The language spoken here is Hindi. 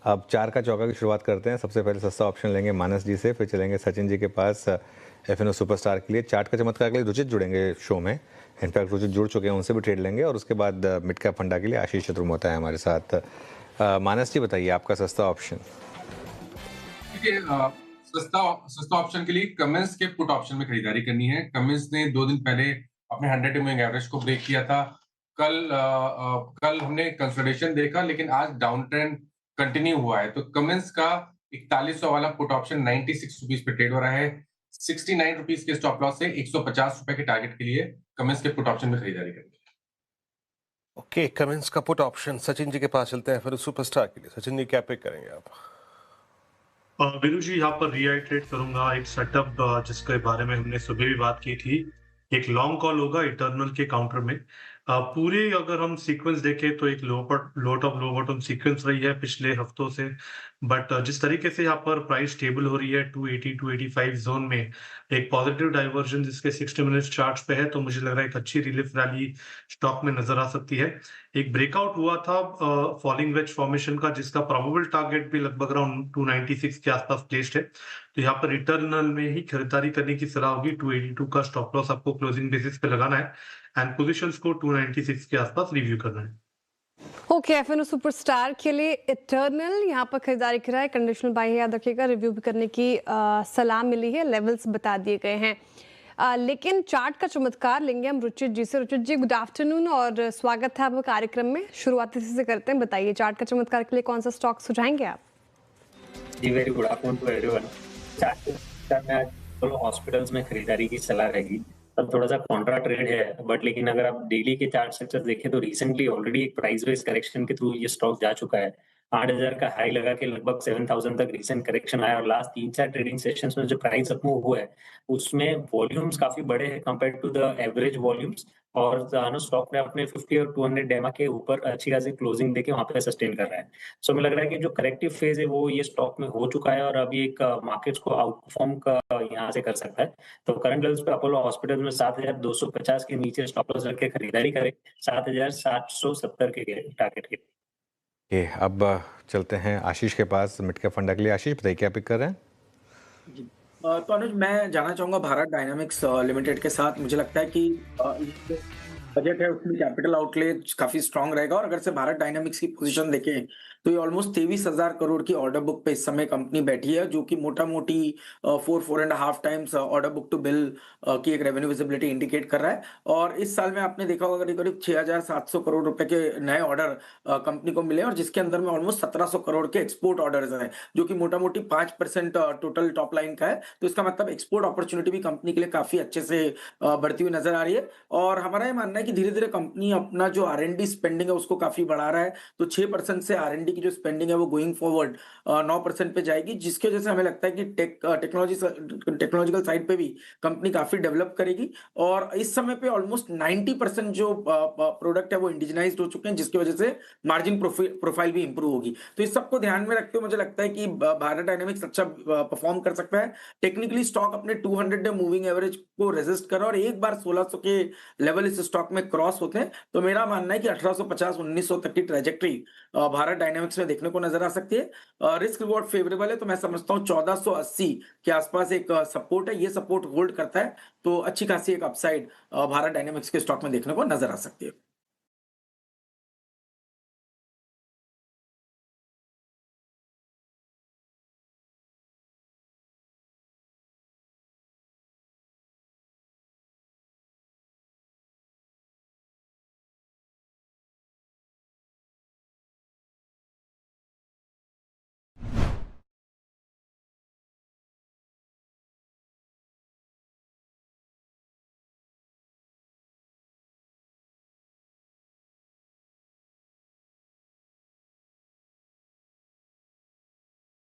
अब 4 का चौका की शुरुआत करते हैं। सबसे पहले सस्ता ऑप्शन लेंगे मानस जी से, फिर चलेंगे सचिन जी के पास एफएनओ सुपरस्टार के लिए। चार्ट का चमत्कार के लिए रुचित जुड़ेंगे शो में। इनफैक्ट रुचित जुड़ चुके हैं, उनसे भी ट्रेड लेंगे। और उसके बाद मिड कैप फंडा के लिए आशीष चतुर्मोता है हमारे साथ। मानस जी बताइए आपका सस्ता ऑप्शन। देखिए, सस्ता सस्ता ऑप्शन के लिए कमिंस के पुट ऑप्शन में खरीदारी करनी है। कमिंस ने 2 दिन पहले अपने 100 मूविंग एवरेज को ब्रेक किया था। कल हमने कंसोलिडेशन देखा, लेकिन आज डाउन ट्रेंड कंटिन्यू हुआ है। तो कमिंस का 4100 वाला पुट ऑप्शन 96 रुपीस पे ट्रेड हो रहा है। 69 रुपीस के स्टॉप लॉस से 150 रुपए के टारगेट के लिए कमिंस के पुट ऑप्शन में खरीदारी करनी है। ओके, कमिंस का पुट ऑप्शन। सचिन जी के पास चलते हैं फिर सुपरस्टार के लिए। सचिन जी क्या पिक करेंगे आप? वीरू जी, यहाँ पर रिआइट्रेट करूंगा एक सेटअप जिसके बारे में हमने सुबह भी बात की थी। एक लॉन्ग कॉल होगा इटर्नल के काउंटर में। पूरे अगर हम सीक्वेंस देखें तो एक लो टॉप लो बॉटम सीक्वेंस रही है पिछले हफ्तों से। बट जिस तरीके से यहाँ पर प्राइस स्टेबल हो रही है 280 285 जोन में, एक पॉजिटिव डाइवर्जन जिसके 60 मिनट्स चार्ट्स पे है, तो मुझे लग रहा है एक अच्छी रिलीफ रैली स्टॉक में नजर आ सकती है। एक ब्रेकआउट हुआ था फॉलिंग वेज फॉर्मेशन का, जिसका प्रोबेबल टारगेट भी लगभग अराउंड 296 के आसपास प्लेस्ड है। तो यहाँ पर रिटर्नल में ही खरीदारी करने की सलाह होगी। 282 का स्टॉप लॉस आपको क्लोजिंग बेसिस पे लगाना है एंड पोजीशंस को 296 के आसपास रिव्यू करना है। ओके, एफएनओ सुपरस्टार के लिए इटर्नल यहाँ पर खरीदारी करा है। कंडीशनल बाय याद रखिएगा, रिव्यू भी करने की सलाह मिली है, लेवल्स बता दिए गए हैं। लेकिन चार्ट का चमत्कार लेंगे हम रुचित जी से। रुचित जी गुड आफ्टरनून और स्वागत है आपका कार्यक्रम में। शुरुआती से करते हैं, बताइए चार्ट का चमत्कार के लिए कौन सा स्टॉक सुझाएंगे आप? जी very good afternoon to everyone. Chart में आज अपोलो हॉस्पिटल्स में खरीदारी की सलाह रहेगी। अब थोड़ा सा कॉन्ट्रा ट्रेड है, बट लेकिन अगर आप डेली के चार्ट स्ट्रक्चर देखें तो रिसेंटली ऑलरेडी एक प्राइस बेस करेक्शन के थ्रू ये स्टॉक जा चुका है। 8000 का हाई लगा के लगभग 7000 तक रिसेंट करेक्शन आया और लास्ट 3-4 ट्रेडिंग सेशंस में जो प्राइस अप मूव हुआ है उसमें वॉल्यूम्स काफी बड़े हैं compare to the average volumes. और स्टॉक ने अपने 50 और 200 डेमा के ऊपर अच्छी खासी क्लोजिंग देके वहां पे सस्टेन कर रहा है। सो मुझे लग रहा है कि जो करेक्टिव फेज है वो ये स्टॉक में हो चुका है और अभी एक मार्केट्स को आउट परफॉर्म का यहाँ से कर सकता है। तो करंट लेवल्स पे अपोलो हॉस्पिटल में 7250 के नीचे स्टॉप लॉस रख के खरीदारी करें 7770 के टारगेट के। अब चलते हैं आशीष के पास मिड कैप फंडा के लिए। आशीष बताइए क्या पिक कर रहे हैं? तो अनुज, मैं जाना चाहूंगा भारत डायनामिक्स लिमिटेड के साथ। मुझे लगता है कि बजट है उसमें कैपिटल आउटले काफी स्ट्रांग रहेगा। और अगर से भारत डायनामिक्स की पोजीशन देखें तो ये ऑलमोस्ट 23,000 करोड़ की ऑर्डर बुक पे इस समय कंपनी बैठी है, जो कि मोटा मोटी 4.5 times order book to bill की एक रेवेन्यू विजिबिलिटी इंडिकेट कर रहा है। और इस साल में आपने देखा होगा करीब 6,700 करोड़ रुपए के नए ऑर्डर कंपनी को मिले और जिसके अंदर में ऑलमोस्ट 1700 करोड़ के एक्सपोर्ट ऑर्डर्स हैं, जो कि मोटा मोटी 5% टोटल टॉप लाइन का है। तो इसका मतलब एक्सपोर्ट अपॉर्चुनिटी भी कंपनी के लिए काफी अच्छे से बढ़ती हुई नजर आ रही है। और हमारा ये मानना है कि धीरे धीरे कंपनी अपना जो R&D स्पेंडिंग है उसको काफी बढ़ा रहा है। तो 6% से R&D की जो स्पेंडिंग है वो गोइंग फॉरवर्ड 9% पे जाएगी, जिसकी वजह से हमें लगता है कि टेक्नोलॉजिकल साइड पे भी कंपनी काफी डेवलप करेगी। और इस समय पे ऑलमोस्ट 90% जो प्रोडक्ट है वो इंडिजिनाइज्ड हो चुके हैं, जिसकी वजह से मार्जिन प्रोफाइल भी इंप्रूव होगी। तो इस सबको ध्यान में रखते हुए मुझे लगता है कि भारत डायनामिक्स अच्छा परफॉर्म कर सकता है। टेक्निकली स्टॉक अपने 200 डे मूविंग एवरेज को रेजिस्ट कर रहा है और एक बार 1600 के लेवल इस स्टॉक में क्रॉस होते हैं तो मेरा मानना है कि 1850-1900 तक की ट्रेजेक्टरी भारत डायनामिक्स में देखने को नजर आ सकती है। रिस्क रिवॉर्ड फेवरेबल है, तो मैं समझता हूं 1480 के आसपास एक सपोर्ट है। ये सपोर्ट होल्ड करता है तो अच्छी खासी एक अपसाइड भारत डायनामिक्स के स्टॉक में देखने को नजर आ सकती है।